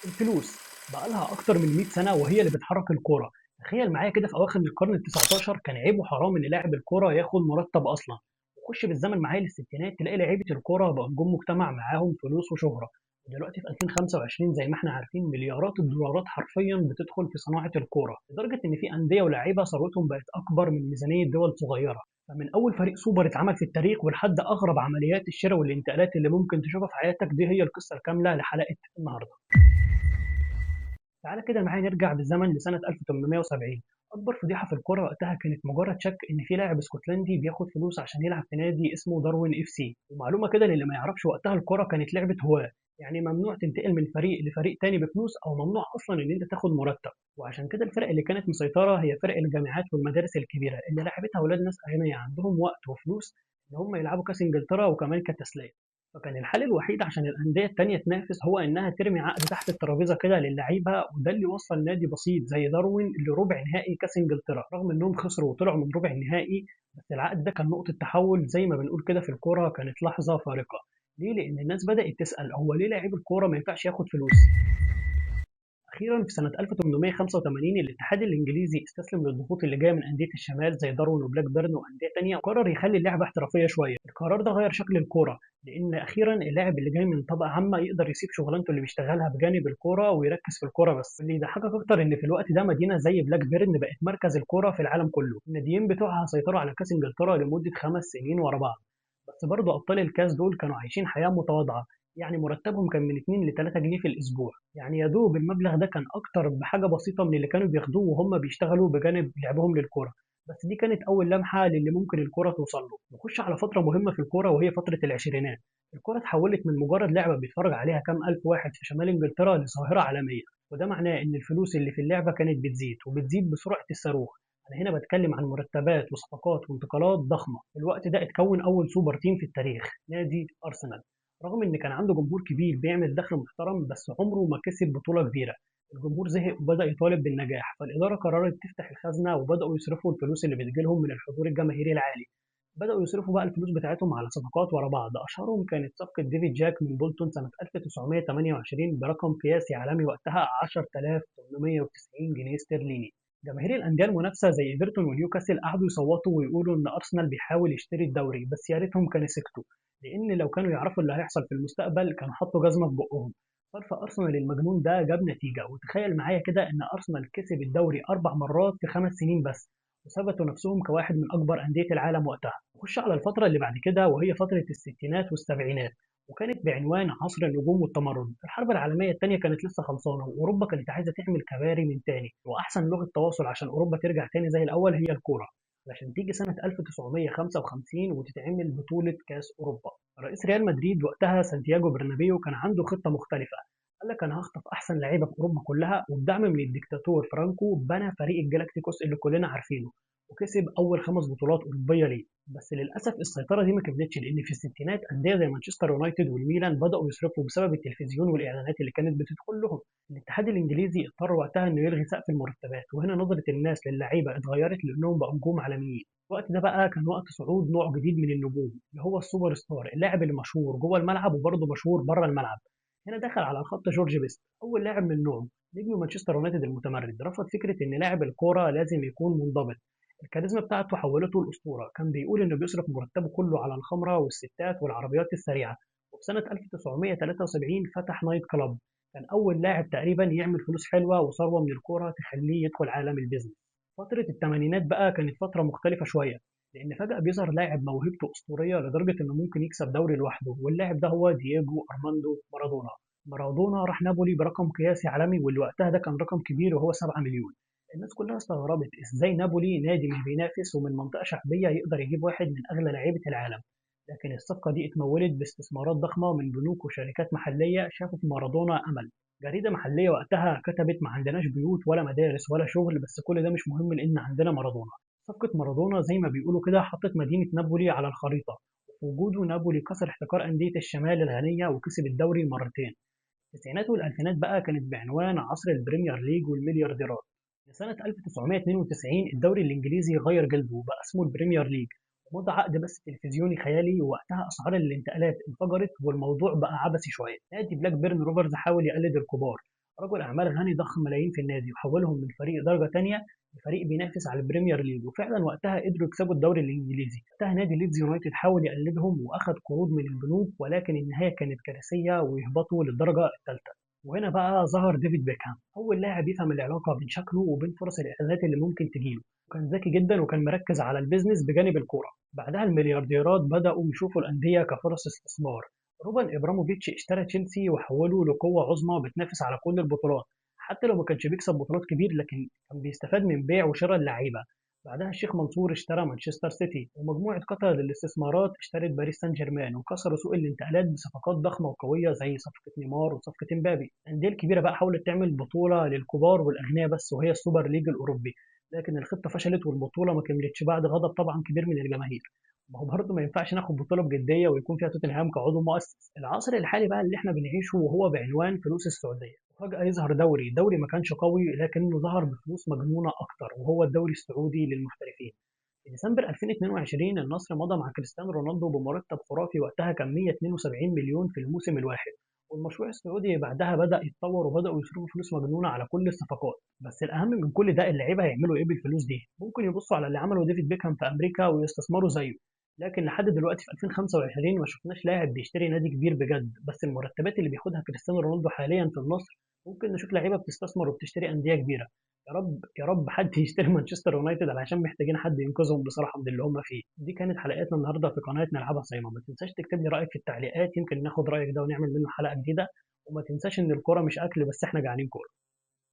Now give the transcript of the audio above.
الفلوس بقى لها أكتر من 100 سنة وهي اللي بتحرك الكورة. تخيل معايا كده في أواخر القرن ال 19 كان عيب وحرام إن لاعب الكورة ياخد مرتب أصلا. وخش بالزمن معايا للستينات تلاقي لعيبة الكورة بقى نجوم مجتمع معاهم فلوس وشهرة. ودلوقتي في 2025 زي ما احنا عارفين مليارات الدولارات حرفيا بتدخل في صناعة الكورة لدرجة إن في أندية ولاعيبة ثروتهم بقت أكبر من ميزانية دول صغيرة. فمن أول فريق سوبر اتعمل في التاريخ ولحد أغرب عمليات الشراء والانتقالات اللي ممكن تشوفها في حياتك، دي هي القصة الكاملة لحلقة النهاردة. تعالَ كده معايا نرجع بالزمن لسنة 1870. أكبر فضيحة في الكورة وقتها كانت مجرد شك إن في لاعب اسكتلندي بياخد فلوس عشان يلعب في نادي اسمه داروين اف سي. ومعلومة كده للي ما يعرفش، وقتها الكورة كانت لعبة هواة، يعني ممنوع تنتقل من فريق لفريق تاني بفلوس أو ممنوع أصلا إن أنت تاخد مرتب. وعشان كده الفرق اللي كانت مسيطرة هي فرق الجامعات والمدارس الكبيرة اللي لعبتها أولاد ناس أغنياء عندهم وقت وفلوس إن هم يلعبوا كأس إنجلترا وكمان كتسلية. فكان الحل الوحيد عشان الأندية التانية تنافس هو إنها ترمي عقد تحت الترابيزة كده للعيبة، وده اللي وصل نادي بسيط زي داروين لربع نهائي كأس إنجلترا رغم إنهم خسروا وطلعوا من ربع النهائي. بس العقد ده كان نقطة تحول زي ما بنقول كده في الكورة، كانت لحظة فارقة. ليه؟ لأن الناس بدأت تسأل هو ليه لاعب الكورة ما ينفعش ياخد فلوس؟ أخيرا في سنة 1885 الاتحاد الإنجليزي استسلم للضغوط اللي جاية من أندية الشمال زي داروين وبلاك بيرن وأندية تانية، وقرر يخلي اللعبة احترافية شوية. القرار ده غير شكل الكورة لأن أخيرا اللاعب اللي جاي من طبقة عامة يقدر يسيب شغلانته اللي بيشتغلها بجانب الكورة ويركز في الكورة بس. اللي يضحكك أكتر إن في الوقت ده مدينة زي بلاك بيرن بقت مركز الكورة في العالم كله، الناديين بتوعها سيطروا على كأس إنجلترا لمدة 5 سنين ورا بعض. بس برضه أبطال الكاس دول كانوا عايشين حياة متواضعة، يعني مرتبهم كان من 2 ل 3 جنيه في الأسبوع، يعني يا دوب المبلغ ده كان أكتر بحاجة بسيطة من اللي كانوا بياخدوه وهم بيشتغلوا بجانب لعبهم للكورة. بس دي كانت أول لمحة للي ممكن الكورة توصل له. نخش على فترة مهمة في الكورة وهي فترة العشرينات. الكورة اتحولت من مجرد لعبة بيتفرج عليها كام ألف واحد في شمال إنجلترا لظاهرة عالمية. وده معناه إن الفلوس اللي في اللعبة كانت بتزيد وبتزيد بسرعة الصاروخ. أنا هنا بتكلم عن مرتبات وصفقات وانتقالات ضخمة. في الوقت ده اتكون أول سوبر تيم في التاريخ، نادي أرسنال. رغم إن كان عنده جمهور كبير بيعمل دخل محترم بس عمره ما كسب بطولة كبيرة. الجمهور زهق وبدأ يطالب بالنجاح، فالإدارة قررت تفتح الخزنة وبدأوا يصرفوا الفلوس اللي بتجيلهم من الحضور الجماهيري العالي. بدأوا يصرفوا بقى الفلوس بتاعتهم على صفقات ورا بعض، أشهرهم كانت صفقة ديفيد جاك من بولتون سنة 1928 برقم قياسي عالمي وقتها 10890 جنيه استرليني. جماهير الأندية المنافسة زي إيفرتون ونيوكاسل قعدوا يصوتوا ويقولوا إن أرسنال بيحاول يشتري الدوري، بس يا ريتهم كانوا سكتوا، لأن لو كانوا يعرفوا اللي هيحصل في المستقبل كانوا حطوا جزمة في بقهم. صرف أرسنال المجنون ده جاب نتيجة، وتخيل معايا كده إن أرسنال كسب الدوري 4 مرات في 5 سنين بس، وثبتوا نفسهم كواحد من أكبر أندية العالم وقتها. نخش على الفترة اللي بعد كده وهي فترة الستينات والسبعينات، وكانت بعنوان عصر النجوم والتمرد. الحرب العالمية الثانية كانت لسه خلصانة وأوروبا كانت عايزة تعمل كباري من تاني، وأحسن لغة تواصل عشان أوروبا ترجع تاني زي الأول هي الكورة. علشان تيجي سنة 1955 وتتعمل بطولة كأس أوروبا. رئيس ريال مدريد وقتها سانتياغو برنابيو كان عنده خطة مختلفة. قال لك أنا هخطف أحسن لعيبة في أوروبا كلها، وبدعم من الدكتاتور فرانكو بنى فريق الجلاكتيكوس اللي كلنا عارفينه، وكسب أول 5 بطولات أوروبية ليه. بس للأسف السيطرة دي ما كملتش، لأن في الستينات أندية زي مانشستر يونايتد والميلان بدأوا يصرفوا بسبب التلفزيون والإعلانات اللي كانت بتدخل لهم. الاتحاد الإنجليزي اضطر وقتها إنه يلغي سقف المرتبات، وهنا نظرة الناس للعيبة اتغيرت لأنهم بقوا نجوم عالميين. الوقت ده بقى كان وقت صعود نوع جديد من النجوم اللي هو السوبر ستار، اللاعب اللي مشهور جوه الملعب وبرضه مشهور بره الملعب. هنا دخل على الخط جورج بيست، أول لاعب من نوعه. نجم مانشستر يونايتد المتمرد رفض فكرة إن لاعب الكورة لازم يكون منضبط. الكاريزما بتاعته حولته لأسطورة، كان بيقول إنه بيصرف مرتبه كله على الخمرة والستات والعربيات السريعة. وفي سنة 1973 فتح نايت كلاب، كان أول لاعب تقريبا يعمل فلوس حلوة وثروة من الكورة تخليه يدخل عالم البيزنس. فترة الثمانينات بقى كانت فترة مختلفة شوية، لأن فجأة بيظهر لاعب موهبته أسطورية لدرجة إنه ممكن يكسب دوري لوحده، واللاعب ده هو دييجو أرماندو مارادونا. مارادونا راح نابولي برقم قياسي عالمي، واللي وقتها ده كان رقم كبير وهو 7 مليون. الناس كلها استغربت ازاي نابولي نادي مش بينافس ومن منطقة شعبية يقدر يجيب واحد من أغلى لعيبة العالم. لكن الصفقة دي اتمولت باستثمارات ضخمة من بنوك وشركات محلية شافوا في مارادونا أمل. جريدة محلية وقتها كتبت ما عندناش بيوت ولا مدارس ولا شغل، بس كل ده مش مهم لأن عندنا مارادونا. صفقة مارادونا زي ما بيقولوا كده حطت مدينة نابولي على الخريطة. وفي وجوده نابولي كسر احتكار أندية الشمال الغنية وكسب الدوري مرتين. التسعينات والألفينات بقى كانت بعنوان عصر البريمير ليج والمليارديرات. في سنة 1992 الدوري الإنجليزي غير جلده وبقى اسمه البريمير ليج، ومضى عقد بس تلفزيوني خيالي، ووقتها أسعار الانتقالات انفجرت والموضوع بقى عبثي شوية. نادي بلاك بيرن روفرز حاول يقلد الكبار، رجل أعمال غني ضخ ملايين في النادي وحولهم من فريق درجة تانية لفريق بينافس على البريمير ليج، وفعلا وقتها قدروا يكسبوا الدوري الإنجليزي. وقتها نادي ليدز يونايتد حاول يقلدهم وأخد قروض من البنوك، ولكن النهاية كانت كارثية ويهبطوا للدرجة الثالثة. وهنا بقى ظهر ديفيد بيكهام، أول لاعب يفهم العلاقة بين شكله وبين فرص الإعلانات اللي ممكن تجيله. وكان ذكي جدا وكان مركز على البيزنس بجانب الكورة. بعدها المليارديرات بدأوا يشوفوا الأندية كفرص استثمار. روبن إبراموفيتش اشترى تشيلسي وحوله لقوة عظمى بتنافس على كل البطولات. حتى لو ما كانش بيكسب بطولات كبير، لكن كان بيستفاد من بيع وشراء اللعيبة. بعدها الشيخ منصور اشترى مانشستر سيتي، ومجموعة قطر للاستثمارات اشترت باريس سان جيرمان، وكسروا سوق الانتقالات بصفقات ضخمة وقوية زي صفقة نيمار وصفقة امبابي. الأندية الكبيرة بقى حاولت تعمل بطولة للكبار والأغنياء بس، وهي السوبر ليج الأوروبي. لكن الخطة فشلت والبطولة ما كملتش بعد غضب طبعا كبير من الجماهير. ما هو برضه ما ينفعش ناخد بطولة بجدية ويكون فيها توتنهام كعضو مؤسس. العصر الحالي بقى اللي احنا بنعيشه وهو بعنوان فلوس السعودية، وفجأة يظهر دوري ما كانش قوي لكنه ظهر بفلوس مجنونة أكتر، وهو الدوري السعودي للمحترفين. في ديسمبر 2022 النصر مضى مع كريستيانو رونالدو بمرتب خرافي، وقتها كان 172 مليون في الموسم الواحد. والمشروع السعودي بعدها بدأ يتطور وبدأوا يصرفوا فلوس مجنونة على كل الصفقات. بس الأهم من كل ده، اللعيبة هيعملوا إيه بالفلوس دي؟ ممكن يبصوا على اللي عمله ديفيد بيكهام في أمريكا ويستثمروا زيه. لكن لحد دلوقتي في 2025 ما شفناش لاعب بيشتري نادي كبير بجد. بس المرتبات اللي بياخدها كريستيانو رونالدو حاليا في النصر، ممكن نشوف لعيبة بتستثمر وبتشتري أندية كبيرة. يا رب يا رب حد يشتري مانشستر يونايتد علشان محتاجين حد ينقذهم بصراحة من اللي هم فيه. دي كانت حلقتنا النهارده في قناة نلعبها صينة. ما تنساش تكتب لي رأيك في التعليقات، يمكن ناخد رأيك ده ونعمل منه حلقة جديدة. وما تنساش إن الكورة مش أكل بس، إحنا جعانين كورة.